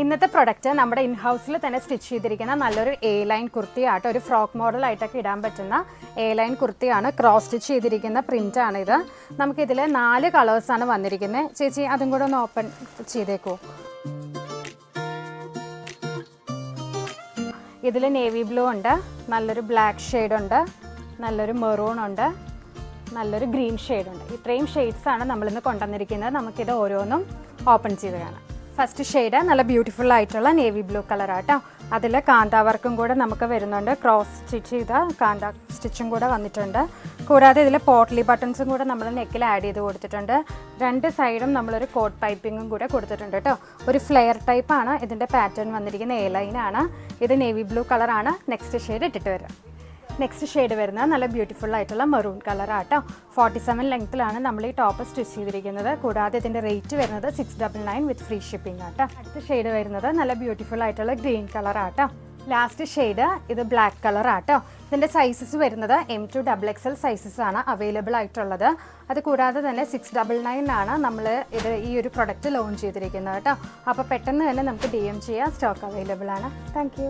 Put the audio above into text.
ഇന്നത്തെ പ്രൊഡക്റ്റ് നമ്മുടെ ഇൻ ഹൗസിൽ തന്നെ സ്റ്റിച്ച് ചെയ്തിരിക്കുന്ന നല്ലൊരു എ ലൈൻ കുർത്തിയാട്ടോ. ഒരു ഫ്രോക്ക് മോഡലായിട്ടൊക്കെ ഇടാൻ പറ്റുന്ന എ ലൈൻ കുർത്തിയാണ്. ക്രോസ് സ്റ്റിച്ച് ചെയ്തിരിക്കുന്ന പ്രിൻ്റാണ് ഇത്. നമുക്കിതിൽ 4 കളേഴ്സാണ് വന്നിരിക്കുന്നത്. ചേച്ചി അതും കൂടെ ഒന്ന് ഓപ്പൺ ചെയ്തേക്കൂ. ഇതിൽ നേവി ബ്ലൂ ഉണ്ട്, നല്ലൊരു ബ്ലാക്ക് ഷെയ്ഡുണ്ട്, നല്ലൊരു മെറൂൺ ഉണ്ട്, നല്ലൊരു ഗ്രീൻ ഷെയ്ഡുണ്ട്. ഇത്രയും ഷെയ്ഡ്സാണ് നമ്മളിന്ന് കൊണ്ടുവന്നിരിക്കുന്നത്. നമുക്കിത് ഓരോന്നും ഓപ്പൺ ചെയ്ത് കാണാം. ഫസ്റ്റ് ഷെയ്ഡ് നല്ല ബ്യൂട്ടിഫുൾ ആയിട്ടുള്ള നേവി ബ്ലൂ കളറാട്ടോ. അതിൽ കാന്ത വർക്കും കൂടെ നമുക്ക് വരുന്നുണ്ട്. ക്രോസ് സ്റ്റിച്ച് ചെയ്ത കാന്ത സ്റ്റിച്ചും കൂടെ വന്നിട്ടുണ്ട്. കൂടാതെ ഇതിൽ പോട്ട്ലി ബട്ടൺസും കൂടെ നമ്മൾ നെക്കിൽ ആഡ് ചെയ്ത് കൊടുത്തിട്ടുണ്ട്. 2 സൈഡും നമ്മളൊരു കോട്ട് പൈപ്പിങ്ങും കൂടെ കൊടുത്തിട്ടുണ്ട് കേട്ടോ. ഒരു ഫ്ലെയർ ടൈപ്പാണ് ഇതിൻ്റെ പാറ്റേൺ വന്നിരിക്കുന്ന. എ ലൈനാണ് ഇത്. നേവി ബ്ലൂ കളറാണ്. നെക്സ്റ്റ് ഷെയ്ഡ് ഇട്ടിട്ട് വരാം. നെക്സ്റ്റ് ഷെയ്ഡ് വരുന്നത് നല്ല ബ്യൂട്ടിഫുൾ ആയിട്ടുള്ള മെറൂൺ കളറാട്ടോ. 47 ലെങ്ത്തിലാണ് നമ്മൾ ഈ ടോപ്പ് സ്റ്റിച്ച് ചെയ്തിരിക്കുന്നത്. കൂടാതെ ഇതിൻ്റെ റേറ്റ് വരുന്നത് 699 വിത്ത് ഫ്രീ ഷിപ്പിംഗ് ആട്ടോ. അടുത്ത ഷെയ്ഡ് വരുന്നത് നല്ല ബ്യൂട്ടിഫുൾ ആയിട്ടുള്ള ഗ്രീൻ കളറാട്ടോ. ലാസ്റ്റ് ഷെയ്ഡ് ഇത് ബ്ലാക്ക് കളറാട്ടോ. ഇതിൻ്റെ സൈസസ് വരുന്നത് M to XXL സൈസസ് ആണ് അവൈലബിൾ ആയിട്ടുള്ളത്. അത് കൂടാതെ തന്നെ 699 ആണ് നമ്മൾ ഈ ഒരു പ്രൊഡക്റ്റ് ലോഞ്ച് ചെയ്തിരിക്കുന്നത് കേട്ടോ. അപ്പോൾ പെട്ടെന്ന് തന്നെ നമുക്ക് DM ചെയ്യാം. സ്റ്റോക്ക് അവൈലബിൾ ആണ്. താങ്ക്